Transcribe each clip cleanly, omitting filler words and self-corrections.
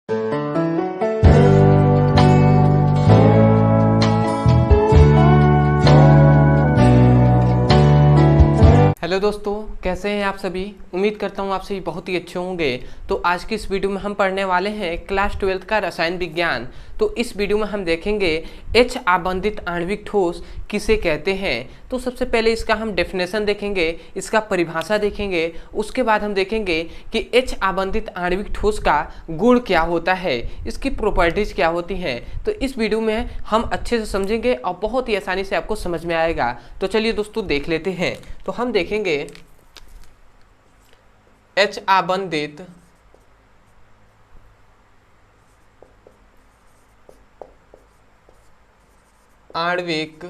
Hello दोस्तों, कैसे हैं आप सभी। उम्मीद करता हूं आप सभी बहुत ही अच्छे होंगे। तो आज की इस वीडियो में हम पढ़ने वाले हैं क्लास 12 का रसायन विज्ञान। तो इस वीडियो में हम देखेंगे एच आबंधित आणविक ठोस किसे कहते हैं। तो सबसे पहले इसका हम डेफिनेशन देखेंगे, इसका परिभाषा देखेंगे। उसके बाद हम देखेंगे कि एच आबंधित आणविक ठोस का गुण क्या होता है, इसकी प्रॉपर्टीज क्या होती हैं। तो इस वीडियो में हम अच्छे से समझेंगे और बहुत ही आसानी से आपको समझ में आएगा। तो चलिए दोस्तों देख लेते हैं। तो हम देखेंगे एच आबंधित आणविक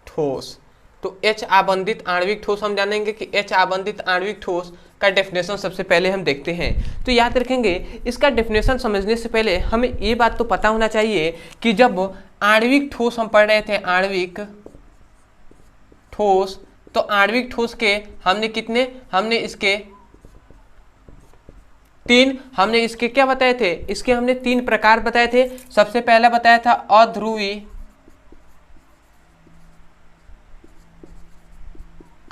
ठोस। तो एच आबंधित आणविक ठोस हम जानेंगे कि एच आबंधित आणविक ठोस का डेफिनेशन सबसे पहले हम देखते हैं। तो याद रखेंगे, इसका डेफिनेशन समझने से पहले हमें ये बात तो पता होना चाहिए कि जब आणविक ठोस हम पढ़ रहे थे, आणविक ठोस, तो आणविक ठोस के हमने इसके क्या बताए थे, इसके हमने 3 प्रकार बताए थे। सबसे पहला बताया था अध्रुवी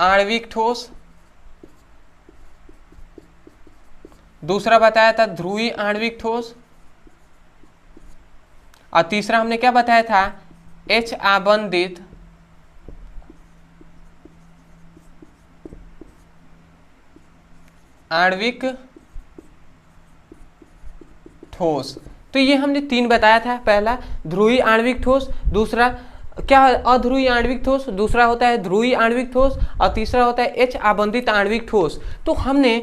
आणविक ठोस, दूसरा बताया था ध्रुवीय आणविक ठोस, और तीसरा हमने क्या बताया था, एच आबंधित आणविक ठोस। तो ये हमने 3 बताया था। पहला ध्रुवीय आणविक ठोस, दूसरा क्या अध्रुवीय आणविक ठोस, दूसरा होता है ध्रुवीय आणविक ठोस, और तीसरा होता है एच आबंधित आणविक ठोस। तो हमने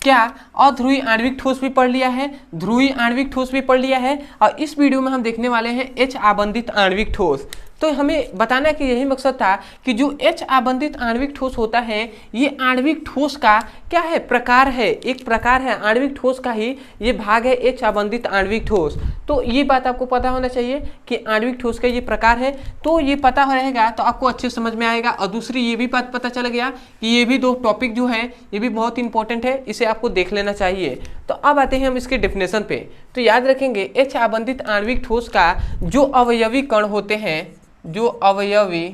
क्या अध्रुवीय आणविक ठोस भी पढ़ लिया है, ध्रुवीय आणविक ठोस भी पढ़ लिया है, और इस वीडियो में हम देखने वाले हैं एच आबंधित आणविक ठोस। तो हमें बताना कि यही मकसद था कि जो एच आबंधित आणविक ठोस होता है, ये आणविक ठोस का क्या है, प्रकार है, एक प्रकार है आणविक ठोस का ही ये भाग है, एच आबंधित आणविक ठोस। तो ये बात आपको पता होना चाहिए कि आणविक ठोस का ये प्रकार है। तो ये पता रहेगा तो आपको अच्छे समझ में आएगा। और दूसरी ये भी बात पता चल गया कि ये भी 2 टॉपिक जो है ये भी बहुत इंपॉर्टेंट है, इसे आपको देख लेना चाहिए। तो अब आते हैं हम इसके डेफिनेशन पे। तो याद रखेंगे एच आबंधित आणविक ठोस का जो अवयवी कण होते हैं, जो अवयवी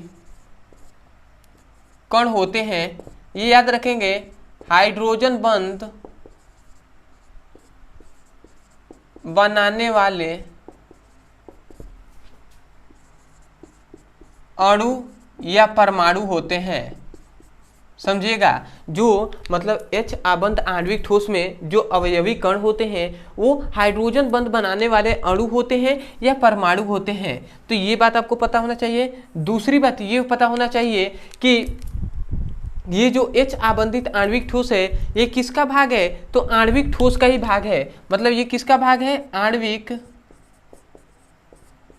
कण होते हैं, ये याद रखेंगे हाइड्रोजन बंध बनाने वाले अणु या परमाणु होते हैं। समझिएगा, जो मतलब एच आबंध आणविक ठोस में जो अवयवी कण होते हैं वो हाइड्रोजन बंध बनाने वाले अणु होते हैं या परमाणु होते हैं। तो ये बात आपको पता होना चाहिए। दूसरी बात ये पता होना चाहिए कि ये जो एच आबंधित आणविक ठोस है ये किसका भाग है, तो आणविक ठोस का ही भाग है। मतलब ये किसका भाग है, आणविक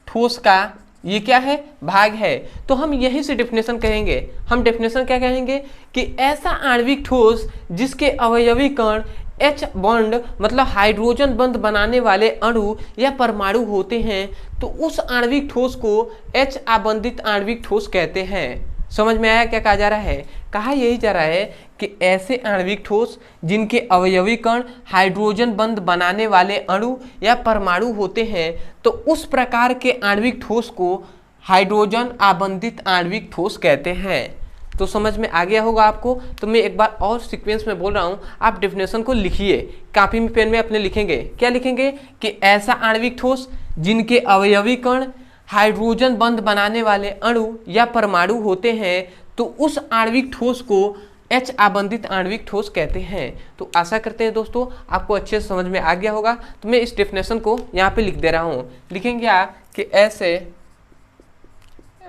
ठोस का ये क्या है, भाग है। तो हम यहीं से डेफिनेशन कहेंगे। हम डेफिनेशन क्या कहेंगे कि ऐसा आणविक ठोस जिसके अवयवी कण एच बॉन्ड मतलब हाइड्रोजन बंध बनाने वाले अणु या परमाणु होते हैं, तो उस आणविक ठोस को एच आबंधित आणविक ठोस कहते हैं। समझ में आया क्या कहा जा रहा है। कहा यही जा रहा है कि ऐसे आणविक ठोस जिनके अवयवी कण हाइड्रोजन बंध बनाने वाले अणु या परमाणु होते हैं, तो उस प्रकार के आणविक ठोस को हाइड्रोजन आबंधित आणविक ठोस कहते हैं। तो समझ में आ गया होगा आपको। तो मैं एक बार और सीक्वेंस में बोल रहा हूँ, आप डेफिनेशन को लिखिए, कॉपी में पेन में अपने लिखेंगे। क्या लिखेंगे कि ऐसा आणविक ठोस जिनके अवयवी कण हाइड्रोजन बंध बनाने वाले अणु या परमाणु होते हैं, तो उस आणविक ठोस को एच आबंधित आणविक ठोस कहते हैं। तो आशा करते हैं दोस्तों आपको अच्छे से समझ में आ गया होगा। तो मैं इस डेफिनेशन को यहाँ पे लिख दे रहा हूँ। लिखेंगे आप कि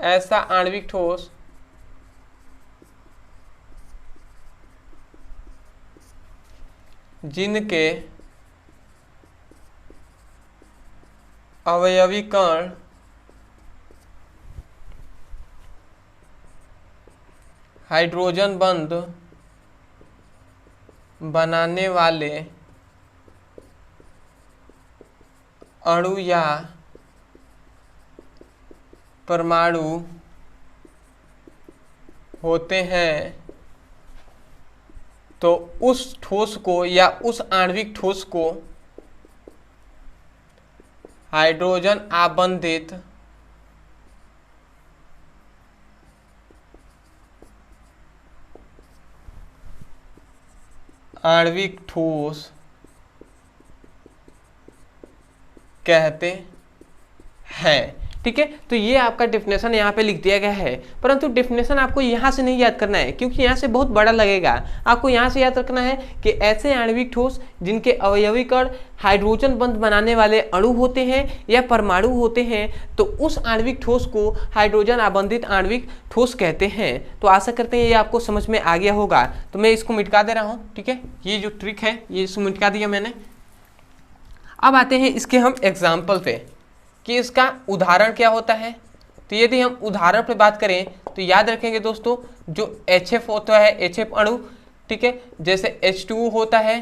ऐसा आणविक ठोस जिनके अवयवी कण हाइड्रोजन बंध बनाने वाले अणु या परमाणु होते हैं, तो उस ठोस को या उस आणविक ठोस को हाइड्रोजन आबंधित आणविक ठोस कहते हैं। ठीक है, तो ये आपका डेफिनेशन यहाँ पे लिख दिया गया है, परंतु डेफिनेशन आपको यहाँ से नहीं याद करना है क्योंकि यहाँ से बहुत बड़ा लगेगा। आपको यहाँ से याद रखना है कि ऐसे आणविक ठोस जिनके अवयवी कण हाइड्रोजन बंध बनाने वाले अणु होते हैं या परमाणु होते हैं, तो उस आणविक ठोस को हाइड्रोजन आबंधित आणविक ठोस कहते हैं। तो आशा करते हैं ये आपको समझ में आ गया होगा। तो मैं इसको मिटा दे रहा हूँ। ठीक है, ये जो ट्रिक है ये इसको मिटा दिया मैंने। अब आते हैं इसके हम एग्जाम्पल पे कि इसका उदाहरण क्या होता है। तो यदि हम उदाहरण पे बात करें तो याद रखेंगे दोस्तों, जो HF होता है, HF अणु, ठीक है, जैसे H2O होता है,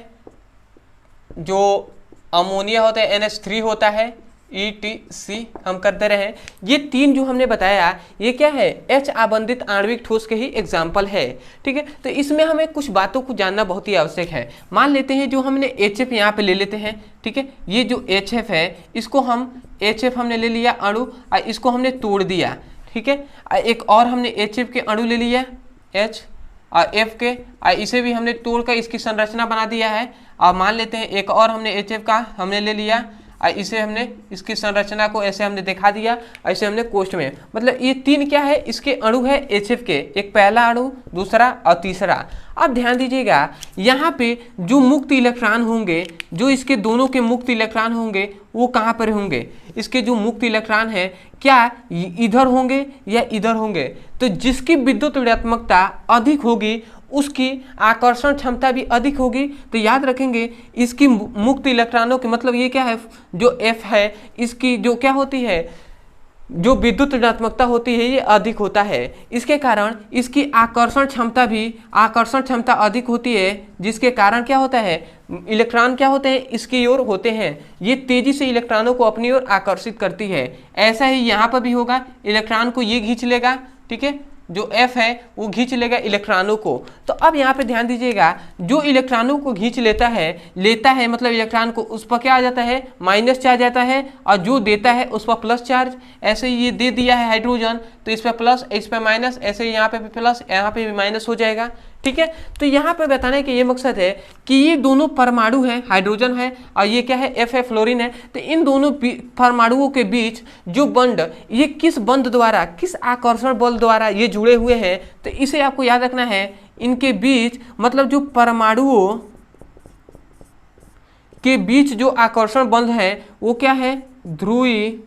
जो अमोनिया होता है NH3 होता है, ETC हम करते रहे। ये तीन जो हमने बताया ये क्या है, H आबंधित आणविक ठोस के ही एग्जाम्पल है। ठीक है, तो इसमें हमें कुछ बातों को जानना बहुत ही आवश्यक है। मान लेते हैं जो हमने HF यहाँ पे ले लेते हैं। ठीक है, ये जो HF है इसको हम HF हमने ले लिया अणु, इसको हमने तोड़ दिया। ठीक है, एक और हमने HF के अणु ले लिया H और F के, इसे भी हमने तोड़कर इसकी संरचना बना दिया है। और मान लेते हैं एक और हमने HF का हमने ले लिया, इसे हमने इसकी संरचना को ऐसे हमने दिखा दिया, ऐसे हमने कोष्ठ में, मतलब ये तीन क्या है, इसके अणु है HF के, एक पहला अणु, दूसरा और तीसरा। अब ध्यान दीजिएगा यहाँ पे जो मुक्त इलेक्ट्रॉन होंगे, जो इसके दोनों के मुक्त इलेक्ट्रॉन होंगे वो कहाँ पर होंगे, इसके जो मुक्त इलेक्ट्रॉन है क्या इधर होंगे या इधर होंगे। तो जिसकी विद्युत ऋणात्मकता अधिक होगी उसकी आकर्षण क्षमता भी अधिक होगी। तो याद रखेंगे इसकी मुक्त इलेक्ट्रॉनों के मतलब ये क्या है, जो F है इसकी जो क्या होती है, जो विद्युत ऋणात्मकता होती है ये अधिक होता है। इसके कारण इसकी आकर्षण क्षमता अधिक होती है, जिसके कारण क्या होता है, इलेक्ट्रॉन क्या होते हैं, इसकी ओर होते हैं, ये तेजी से इलेक्ट्रॉनों को अपनी ओर आकर्षित करती है। ऐसा ही यहाँ पर भी होगा, इलेक्ट्रॉन को ये खींच लेगा। ठीक है, जो F है वो खींच लेगा इलेक्ट्रॉनों को। तो अब यहाँ पे ध्यान दीजिएगा, जो इलेक्ट्रॉनों को खींच लेता है मतलब इलेक्ट्रॉन को, उस पर क्या आ जाता है, माइनस चार्ज आता है, और जो देता है उस पर प्लस चार्ज। ऐसे ही ये दे दिया है हाइड्रोजन, तो इस पर प्लस, इस पर माइनस, ऐसे ही यहाँ पे भी प्लस, यहाँ पे भी माइनस हो जाएगा। ठीक है, तो यहाँ पे बताने का ये मकसद है कि ये दोनों परमाणु है, हाइड्रोजन है और ये क्या है, F है, फ्लोरीन है। तो इन दोनों परमाणुओं के बीच जो बंध, ये किस बंध द्वारा, किस आकर्षण बल द्वारा ये जुड़े हुए हैं, तो इसे आपको याद रखना है। इनके बीच मतलब जो परमाणुओं के बीच जो आकर्षण बंध है वो क्या है, ध्रुवीय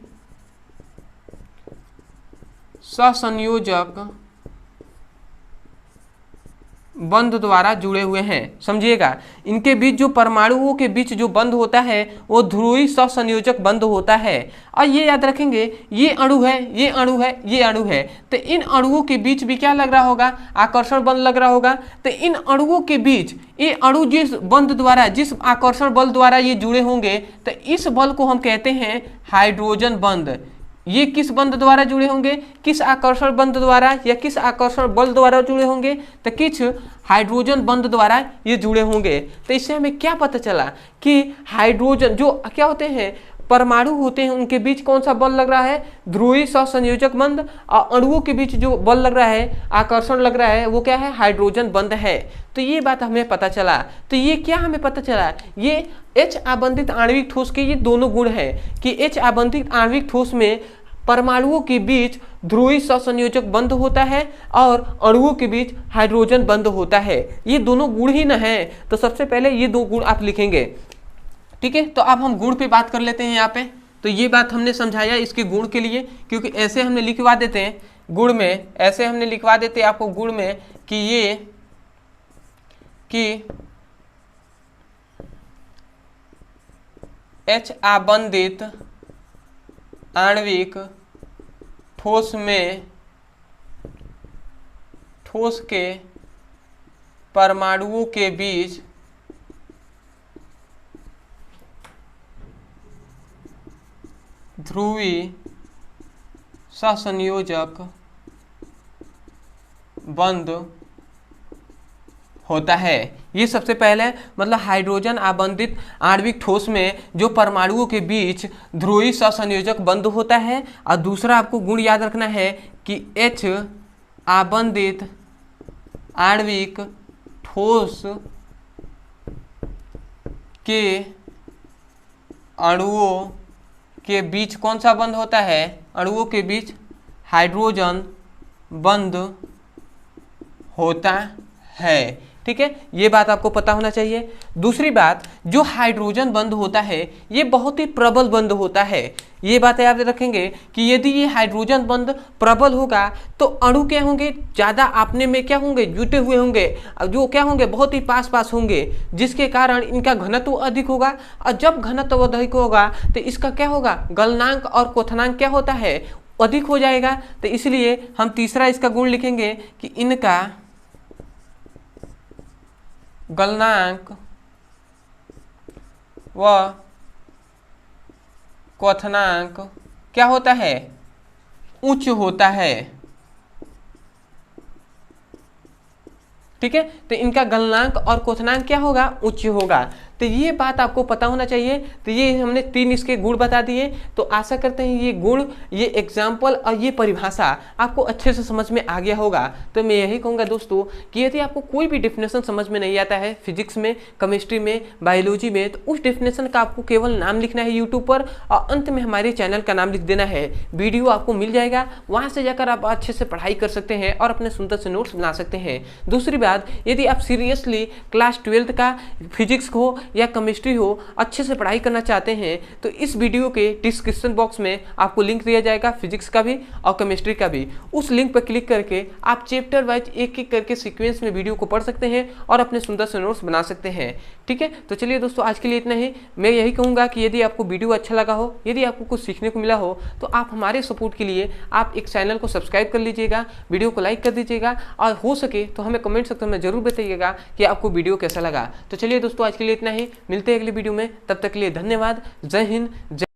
सहसंयोजक बंध द्वारा जुड़े हुए हैं। समझिएगा, इनके बीच जो परमाणुओं के बीच जो बंध होता है वो ध्रुवीय सहसंयोजक बंध होता है। और ये याद रखेंगे, ये अणु है, ये अणु है, ये अणु है, तो इन अणुओं के बीच भी क्या लग रहा होगा, आकर्षण बल लग रहा होगा। तो इन अणुओं के बीच ये अणु जिस बंध द्वारा, जिस आकर्षण बल द्वारा ये जुड़े होंगे, तो इस बल को हम कहते हैं हाइड्रोजन बंध। ये किस बंध द्वारा जुड़े होंगे, किस आकर्षण बंध द्वारा या किस आकर्षण बल द्वारा जुड़े होंगे, तो किस हाइड्रोजन बंध द्वारा ये जुड़े होंगे। तो इससे हमें क्या पता चला कि हाइड्रोजन जो क्या होते हैं, परमाणु होते हैं, उनके बीच कौन सा बल लग रहा है, ध्रुवीय सहसंयोजक बंध, और अणुओं के बीच जो बल लग रहा है, आकर्षण लग रहा है, वो क्या है, हाइड्रोजन बंध है। तो ये बात हमें पता चला। तो ये क्या हमें पता चला, ये H आबंधित आणविक ठोस के ये दोनों गुण हैं कि H आबंधित आणविक ठोस में परमाणुओं के बीच ध्रुवीय सहसंयोजक बंध होता है और अणुओं के बीच हाइड्रोजन बंध होता है। ये दोनों गुण ही न है, तो सबसे पहले ये दो गुण आप लिखेंगे। ठीक है, तो अब हम गुण पे बात कर लेते हैं यहाँ पे। तो ये बात हमने समझाया इसके गुण के लिए, क्योंकि ऐसे हमने लिखवा देते हैं गुण में, ऐसे हमने लिखवा देते हैं आपको गुण में कि ये कि H आबंधित आणविक ठोस में ठोस के परमाणुओं के बीच ध्रुवीय सहसंयोजक बंध होता है। ये सबसे पहले मतलब हाइड्रोजन आबंधित आणविक ठोस में जो परमाणुओं के बीच ध्रुवीय सहसंयोजक बंध होता है, और दूसरा आपको गुण याद रखना है कि H आबंधित आणविक ठोस के अणुओं के बीच कौन सा बंध होता है, अणुओं के बीच हाइड्रोजन बंध होता है। ठीक है, ये बात आपको पता होना चाहिए। दूसरी बात, जो हाइड्रोजन बंध होता है ये बहुत ही प्रबल बंध होता है। ये बात याद रखेंगे कि यदि ये हाइड्रोजन बंध प्रबल होगा तो अणु क्या होंगे, ज़्यादा आपने में क्या होंगे, जुटे हुए होंगे, जो क्या होंगे, बहुत ही पास पास होंगे, जिसके कारण इनका घनत्व अधिक होगा। और जब घनत्व अधिक होगा तो इसका क्या होगा, गलनांक और क्वथनांक क्या होता है, अधिक हो जाएगा। तो इसलिए हम तीसरा इसका गुण लिखेंगे कि इनका गलनांक व क्वथनांक क्या होता है, उच्च होता है। ठीक है, तो इनका गलनांक और क्वथनांक क्या होगा, उच्च होगा। तो ये बात आपको पता होना चाहिए। तो ये हमने 3 इसके गुण बता दिए। तो आशा करते हैं ये गुण, ये एग्जाम्पल और ये परिभाषा आपको अच्छे से समझ में आ गया होगा। तो मैं यही कहूँगा दोस्तों कि यदि आपको कोई भी डेफिनेशन समझ में नहीं आता है फिजिक्स में, केमिस्ट्री में, बायोलॉजी में, तो उस डेफिनेशन का आपको केवल नाम लिखना है यूट्यूब पर, और अंत में हमारे चैनल का नाम लिख देना है। वीडियो आपको मिल जाएगा, वहाँ से जाकर आप अच्छे से पढ़ाई कर सकते हैं और अपने सुंदर से नोट्स बना सकते हैं। दूसरी बात, यदि आप सीरियसली क्लास 12th का फिजिक्स हो या केमिस्ट्री हो अच्छे से पढ़ाई करना चाहते हैं तो इस वीडियो के डिस्क्रिप्शन बॉक्स में आपको लिंक दिया जाएगा फिजिक्स का भी और केमिस्ट्री का भी। उस लिंक पर क्लिक करके आप चैप्टर वाइज एक एक करके सीक्वेंस में वीडियो को पढ़ सकते हैं और अपने सुंदर से नोट्स बना सकते हैं। ठीक है, तो चलिए दोस्तों आज के लिए इतना ही। मैं यही कहूँगा कि यदि आपको वीडियो अच्छा लगा हो, यदि आपको कुछ सीखने को मिला हो, तो आप हमारे सपोर्ट के लिए आप एक चैनल को सब्सक्राइब कर लीजिएगा, वीडियो को लाइक कर दीजिएगा, और हो सके तो हमें कमेंट सेक्शन में जरूर बताइएगा कि आपको वीडियो कैसा लगा। तो चलिए दोस्तों आज के लिए इतना ही, मिलते हैं अगले वीडियो में, तब तक के लिए धन्यवाद। जय हिंद, जय